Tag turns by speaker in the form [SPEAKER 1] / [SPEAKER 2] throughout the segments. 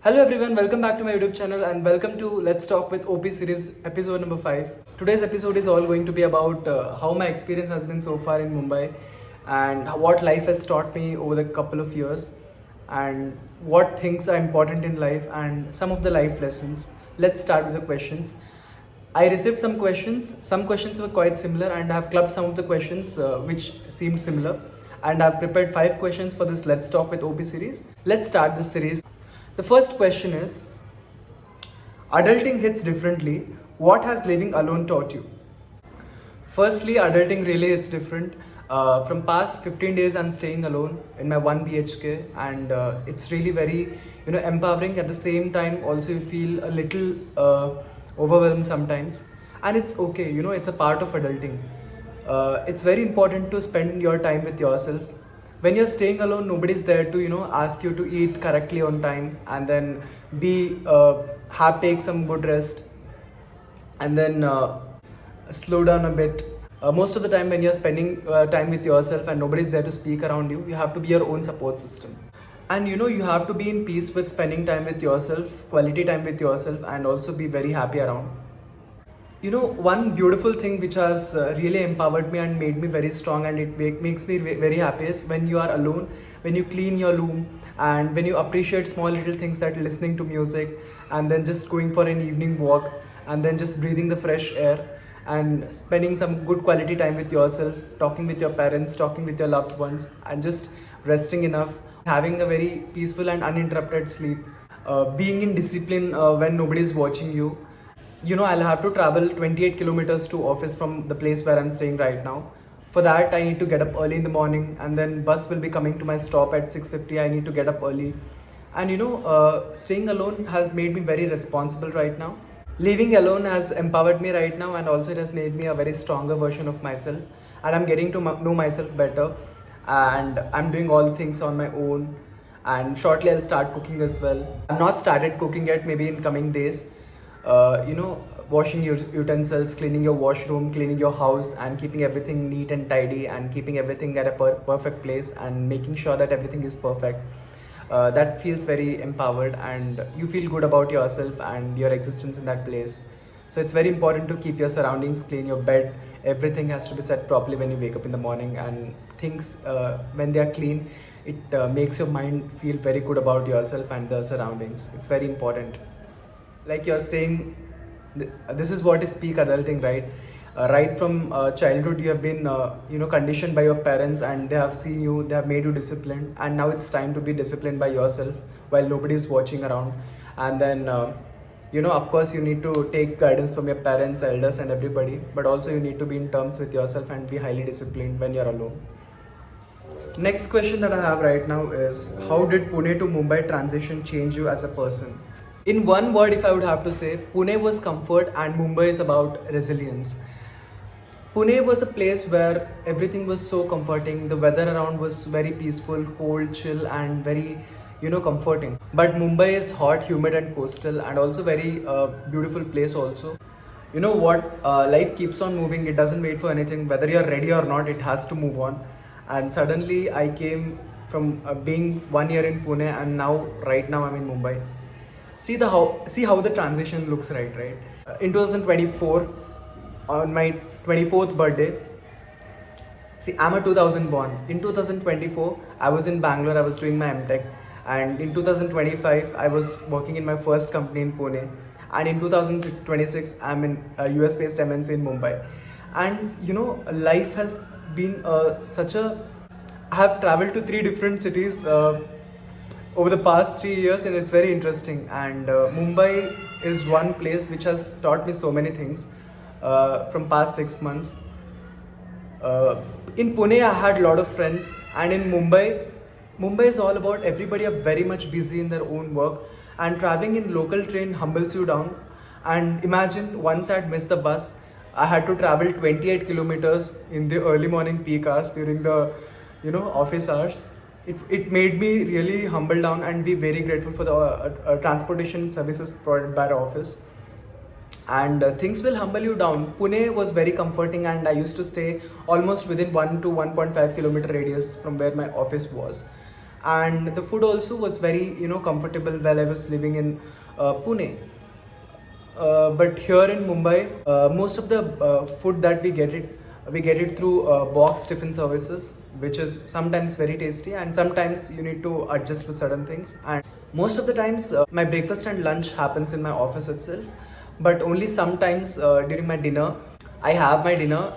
[SPEAKER 1] Hello everyone, welcome back to my YouTube channel and welcome to Let's Talk with OP series episode number 5. Today's episode is all going to be about how my experience has been so far in Mumbai and what life has taught me over the couple of years and what things are important in life and some of the life lessons. Let's start with the questions. I received some questions. Some questions were quite similar and I have clubbed some of the questions which seemed similar. And I've prepared 5 questions for this Let's Talk with OP series. Let's start this series. The first question is, adulting hits differently. What has living alone taught you? Firstly, adulting really hits different. From past 15 days, I'm staying alone in my 1 BHK, and it's really very, empowering. At the same time, also you feel a little overwhelmed sometimes, and it's okay. It's a part of adulting. It's very important to spend your time with yourself. When you're staying alone, nobody's there to ask you to eat correctly on time and then take some good rest and then slow down a bit. Most of the time when you're spending time with yourself and nobody's there to speak around you, you have to be your own support system. And you have to be in peace with spending time with yourself, quality time with yourself, and also be very happy around. One beautiful thing which has really empowered me and made me very strong, and it makes me very happy, is when you are alone, when you clean your room, and when you appreciate small little things, that listening to music, and then just going for an evening walk, and then just breathing the fresh air, and spending some good quality time with yourself, talking with your parents, talking with your loved ones, and just resting enough, having a very peaceful and uninterrupted sleep, being in discipline when nobody is watching you. I'll have to travel 28 kilometers to office from the place where I'm staying right now. For that, I need to get up early in the morning, and then bus will be coming to my stop at 6:50. I need to get up early. And staying alone has made me very responsible right now. Living alone has empowered me right now, and also it has made me a very stronger version of myself. And I'm getting to know myself better, and I'm doing all the things on my own. And shortly, I'll start cooking as well. I've not started cooking yet, maybe in coming days. Washing your utensils, cleaning your washroom, cleaning your house, and keeping everything neat and tidy, and keeping everything at a perfect place, and making sure that everything is perfect. That feels very empowered, and you feel good about yourself and your existence in that place. So it's very important to keep your surroundings clean, your bed, everything has to be set properly when you wake up in the morning, and things, when they are clean, it makes your mind feel very good about yourself and the surroundings. It's very important. Like you're staying, this is what is peak adulting, right? Right from childhood, you have been conditioned by your parents, and they have seen you, they have made you disciplined, and now it's time to be disciplined by yourself while nobody is watching around. And then of course you need to take guidance from your parents, elders, and everybody, but also you need to be in terms with yourself and be highly disciplined when you're alone. Next question that I have right now is, how did Pune to Mumbai transition change you as a person? In one word, if I would have to say, Pune was comfort and Mumbai is about resilience. Pune was a place where everything was so comforting. The weather around was very peaceful, cold, chill, and very, comforting. But Mumbai is hot, humid, and coastal, and also very beautiful place also. You know what? Life keeps on moving. It doesn't wait for anything. Whether you're ready or not, it has to move on. And suddenly, I came from being 1 year in Pune, and right now, I'm in Mumbai. See how the transition looks, right? In 2024, on my 24th birthday, see, I'm a 2000 born. In 2024, I was in Bangalore, I was doing my MTech. And in 2025, I was working in my first company in Pune. And in 2026, I'm in a US-based MNC in Mumbai. And life has been I have traveled to 3 different cities over the past 3 years, and it's very interesting. And Mumbai is one place which has taught me so many things from past 6 months. In Pune, I had a lot of friends, and in Mumbai is all about everybody are very much busy in their own work, and traveling in local train humbles you down. And imagine, once I'd missed the bus, I had to travel 28 kilometers in the early morning peak hours during the office hours. It made me really humble down and be very grateful for the transportation services provided by our office. And things will humble you down. Pune was very comforting, and I used to stay almost within 1 to 1.5 kilometer radius from where my office was. and the food also was very comfortable while I was living in Pune. But here in Mumbai, most of the food that we get it through box tiffin services, which is sometimes very tasty, and sometimes you need to adjust for certain things. And most of the times, my breakfast and lunch happens in my office itself, but only sometimes during my dinner. I have my dinner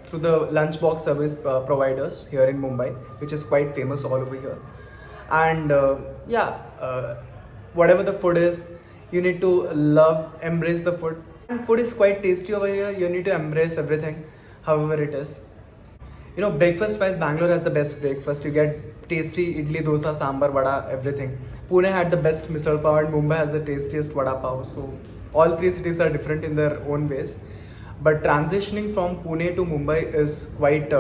[SPEAKER 1] through the lunchbox service providers here in Mumbai, which is quite famous all over here. And yeah, whatever the food is, you need to embrace the food. And food is quite tasty over here. You need to embrace everything, however it is. Breakfast wise, Bangalore has the best breakfast. You get tasty idli, dosa, sambar, vada, everything. Pune had the best misal pav, and Mumbai has the tastiest vada pav. So all three cities are different in their own ways. But transitioning from Pune to Mumbai is quite,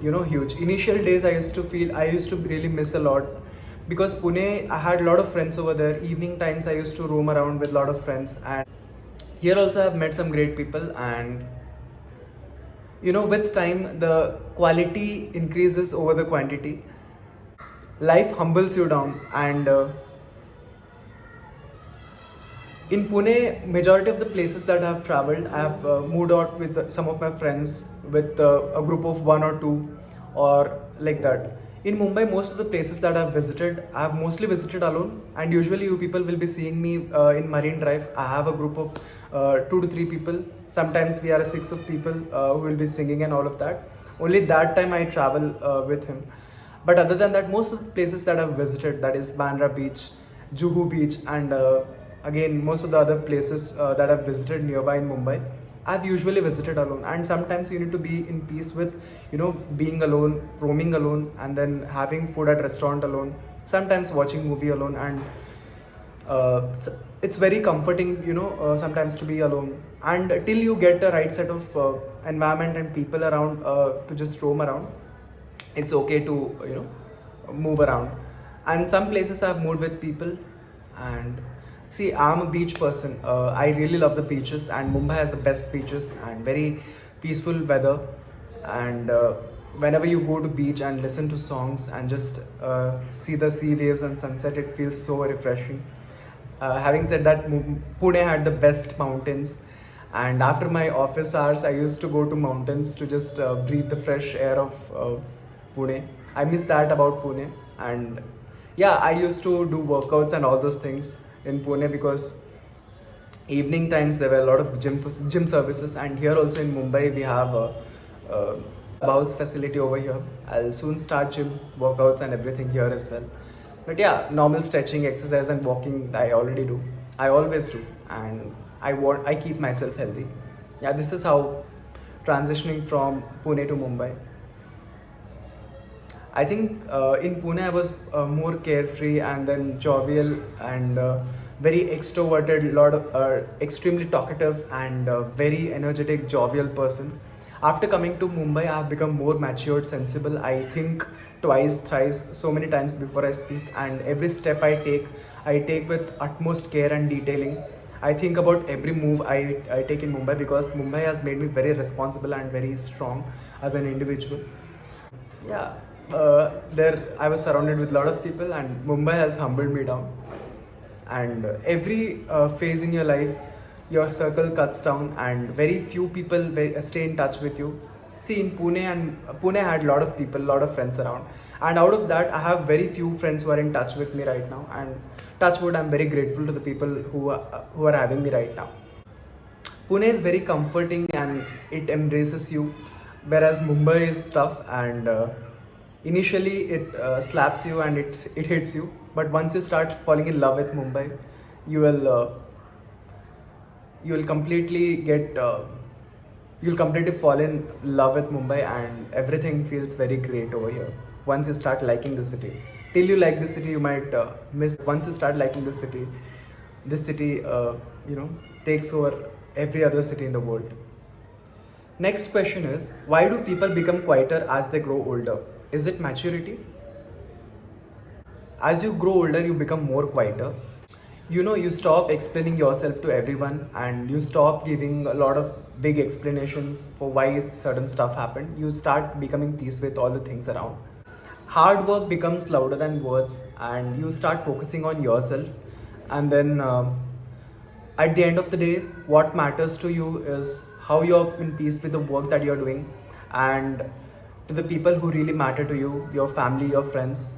[SPEAKER 1] huge. Initial days, I used to really miss a lot, because Pune, I had a lot of friends over there. Evening times, I used to roam around with a lot of friends, and here also I've met some great people. And with time, the quality increases over the quantity. Life humbles you down, and in Pune, majority of the places that I've traveled, I've moved out with some of my friends, with a group of one or two, or like that. In Mumbai, most of the places that I've visited, I've mostly visited alone, and usually you people will be seeing me in Marine Drive. I have a group of 2 to 3 people. Sometimes we are a six of people who will be singing and all of that. Only that time I travel with him. But other than that, most of the places that I've visited, that is Bandra Beach, Juhu Beach, and again most of the other places that I've visited nearby in Mumbai, I've usually visited alone. And sometimes you need to be in peace with being alone, roaming alone, and then having food at restaurant alone, sometimes watching movie alone. And it's very comforting sometimes to be alone, and till you get the right set of environment and people around to just roam around, it's okay to move around. And some places I've moved with people. And see, I'm a beach person. I really love the beaches, and Mumbai has the best beaches and very peaceful weather. And whenever you go to beach and listen to songs and just see the sea waves and sunset, it feels so refreshing. Having said that, Pune had the best mountains, and after my office hours, I used to go to mountains to just breathe the fresh air of Pune. I miss that about Pune. And yeah, I used to do workouts and all those things in Pune, because evening times there were a lot of gym services. And here also in Mumbai, we have a house facility over here. I'll soon start gym workouts and everything here as well. But yeah, normal stretching, exercise, and walking I already do. I always do, and I keep myself healthy. Yeah, this is how transitioning from Pune to Mumbai. I think in Pune I was more carefree and then jovial and very extroverted, extremely talkative and very energetic, jovial person. After coming to Mumbai, I have become more matured, sensible. I think twice, thrice, so many times before I speak, and every step I take with utmost care and detailing. I think about every move I take in Mumbai, because Mumbai has made me very responsible and very strong as an individual. Yeah, there I was surrounded with a lot of people, and Mumbai has humbled me down. And every phase in your life, your circle cuts down, and very few people stay in touch with you. See, in Pune had a lot of people, a lot of friends around, and out of that, I have very few friends who are in touch with me right now. And touch wood, I'm very grateful to the people who are having me right now. Pune is very comforting and it embraces you, whereas Mumbai is tough and initially it slaps you and it hits you. But once you start falling in love with Mumbai, you will completely you'll completely fall in love with Mumbai, and everything feels very great over here. Once you start liking the city, till you like the city, you might miss. Once you start liking the city, this city takes over every other city in the world. Next question is, why do people become quieter as they grow older? Is it maturity? As you grow older, you become more quieter. You stop explaining yourself to everyone, and you stop giving a lot of big explanations for why certain stuff happened. You start becoming peace with all the things around. hard work becomes louder than words, and you start focusing on yourself. And then at the end of the day, what matters to you is how you're in peace with the work that you're doing, and to the people who really matter to you, your family, your friends,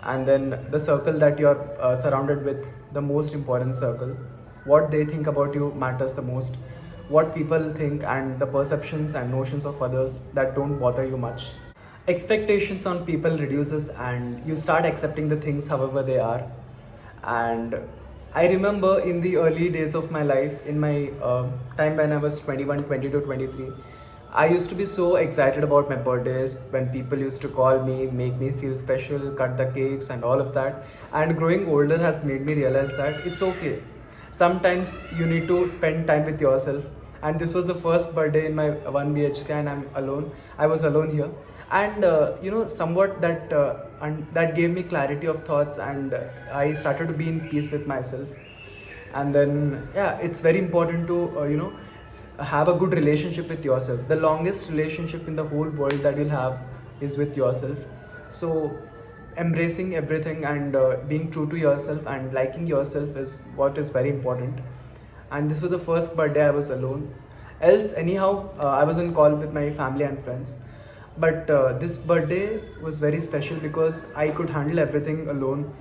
[SPEAKER 1] and then the circle that you're surrounded with, the most important circle. What they think about you matters the most. What people think and the perceptions and notions of others, that don't bother you much. Expectations on people reduces, and you start accepting the things however they are. And I remember in the early days of my life, in my time when I was 21, 22, 23, I used to be so excited about my birthdays when people used to call me, make me feel special, cut the cakes and all of that. And growing older has made me realize that it's okay. Sometimes you need to spend time with yourself. And this was the first birthday in my 1 BHK, and I'm alone. I was alone here. And somewhat that gave me clarity of thoughts, and I started to be in peace with myself. And then, yeah, it's very important to have a good relationship with yourself. The longest relationship in the whole world that you'll have is with yourself. So embracing everything and being true to yourself and liking yourself is what is very important. And this was the first birthday I was alone. Else anyhow, I was on call with my family and friends. But this birthday was very special because I could handle everything alone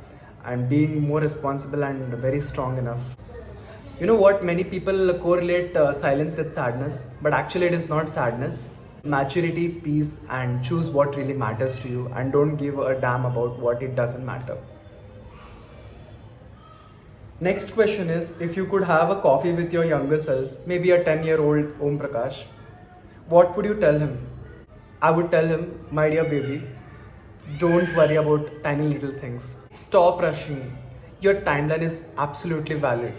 [SPEAKER 1] and being more responsible and very strong enough. You know what? Many people correlate silence with sadness, but actually, it is not sadness. Maturity, peace, and choose what really matters to you, and don't give a damn about what it doesn't matter. Next question is, if you could have a coffee with your younger self, maybe a 10-year-old Omprakash, what would you tell him? I would tell him, my dear baby, don't worry about tiny little things. Stop rushing. Your timeline is absolutely valid.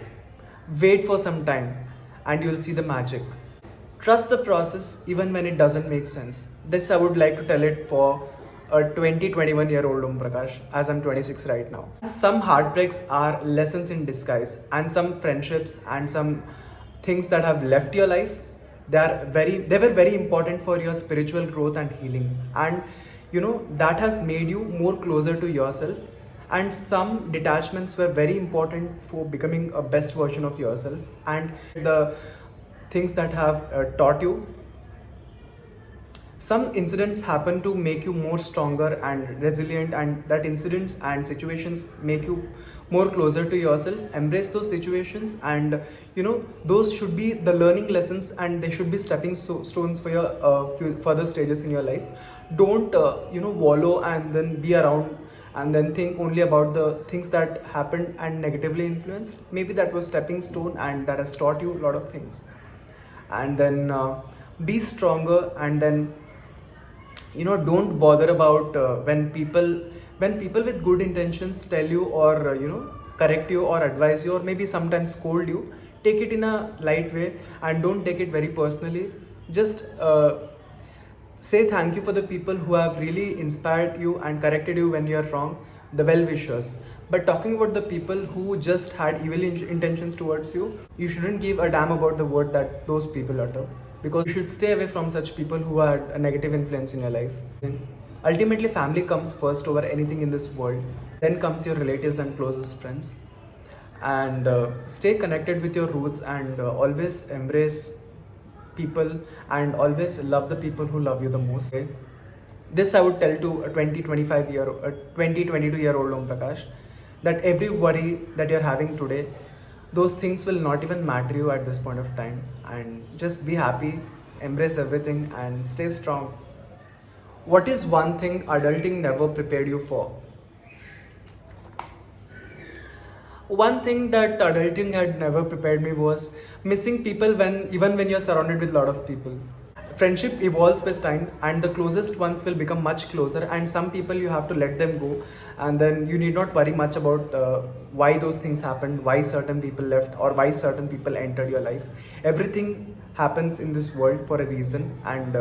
[SPEAKER 1] Wait for some time and you'll see the magic. Trust the process even when it doesn't make sense. This I would like to tell it for a 21-year-old Omprakash, as I'm 26 right now. Some heartbreaks are lessons in disguise, and some friendships and some things that have left your life, they were very important for your spiritual growth and healing. And that has made you more closer to yourself. And some detachments were very important for becoming a best version of yourself. And the things that have taught you, some incidents happen to make you more stronger and resilient, and that incidents and situations make you more closer to yourself. Embrace those situations, and those should be the learning lessons, and they should be stepping stones for your further stages in your life. Don't wallow and then be around and then think only about the things that happened and negatively influenced. Maybe that was stepping stone and that has taught you a lot of things. And then be stronger, and then don't bother about when people with good intentions tell you, or correct you or advise you, or maybe sometimes scold you. Take it in a light way and don't take it very personally. Just say thank you for the people who have really inspired you and corrected you when you are wrong, the well-wishers. But talking about the people who just had evil intentions towards you, you shouldn't give a damn about the word that those people utter, because you should stay away from such people who had a negative influence in your life. Ultimately, family comes first over anything in this world. Then comes your relatives and closest friends. And stay connected with your roots, and always embrace people, and always love the people who love you the most. Okay? This I would tell to a 22-year-old Omprakash, that every worry that you're having today, those things will not even matter you at this point of time. And just be happy, embrace everything, and stay strong. What is one thing adulting never prepared you for? One thing that adulting had never prepared me was missing people even when you're surrounded with a lot of people. Friendship evolves with time, and the closest ones will become much closer, and some people you have to let them go, and then you need not worry much about why those things happened, why certain people left, or why certain people entered your life. Everything happens in this world for a reason, and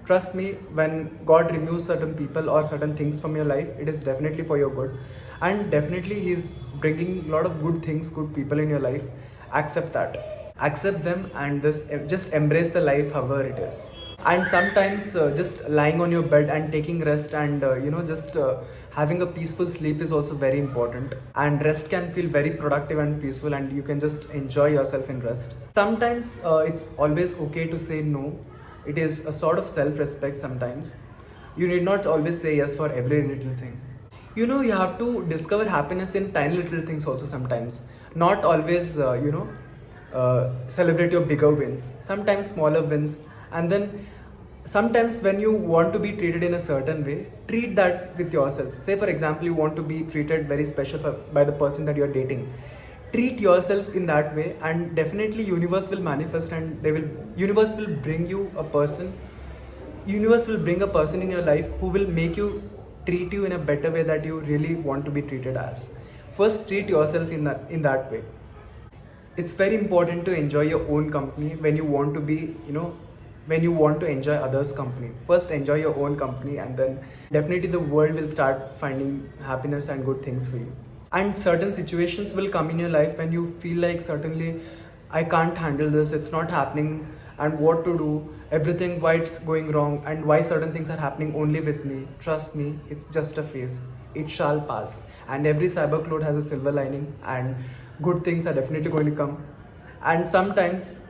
[SPEAKER 1] trust me, when God removes certain people or certain things from your life, it is definitely for your good, and definitely He's bringing a lot of good things, good people in your life. Accept that. Accept them, and just embrace the life however it is. And sometimes just lying on your bed and taking rest and just having a peaceful sleep is also very important, and rest can feel very productive and peaceful, and you can just enjoy yourself in rest. Sometimes it's always okay to say no. It is a sort of self-respect. Sometimes you need not always say yes for every little thing. You have to discover happiness in tiny little things also. Sometimes not always celebrate your bigger wins, sometimes smaller wins. And then sometimes when you want to be treated in a certain way, treat that with yourself. Say for example, you want to be treated very special by the person that you're dating. Treat yourself in that way, and definitely universe will manifest, and universe will bring you a person. Universe will bring a person in your life who will make you treat you in a better way that you really want to be treated as. First, treat yourself in that way. It's very important to enjoy your own company when you want to be, when you want to enjoy others' company. First, enjoy your own company, and then definitely the world will start finding happiness and good things for you. And certain situations will come in your life when you feel like, certainly, I can't handle this, it's not happening, and what to do, everything, why it's going wrong, and why certain things are happening only with me. Trust me, it's just a phase. It shall pass. And every cyber cloud has a silver lining, and good things are definitely going to come. And sometimes,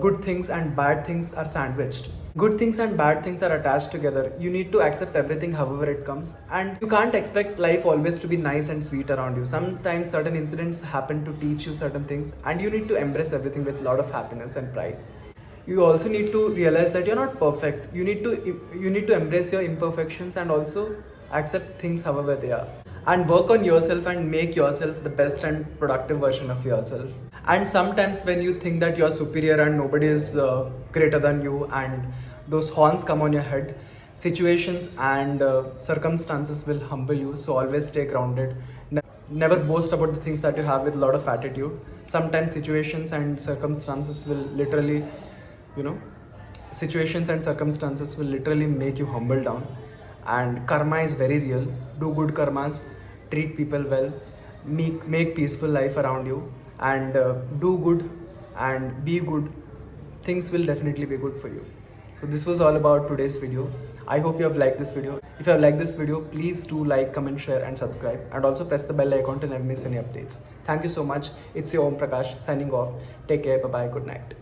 [SPEAKER 1] good things and bad things are sandwiched. Good things and bad things are attached together. You need to accept everything however it comes, and you can't expect life always to be nice and sweet around you. Sometimes certain incidents happen to teach you certain things, and you need to embrace everything with a lot of happiness and pride. You also need to realize that you're not perfect. You need to embrace your imperfections, and also accept things however they are, and work on yourself and make yourself the best and productive version of yourself. And sometimes when you think that you're superior and nobody is greater than you, and those horns come on your head, situations and circumstances will humble you. So always stay grounded. Never boast about the things that you have with a lot of attitude. Sometimes you know situations and circumstances will literally make you humble down. And karma is very real. Do good karmas, treat people well, make peaceful life around you, and do good and be good. Things will definitely be good for you. So this was all about today's video. I hope you have liked this video. If you have liked this video, please do like, comment, share and subscribe, and also press the bell icon to never miss any updates. Thank you so much. It's your Omprakash signing off. Take care. Bye bye. Good night.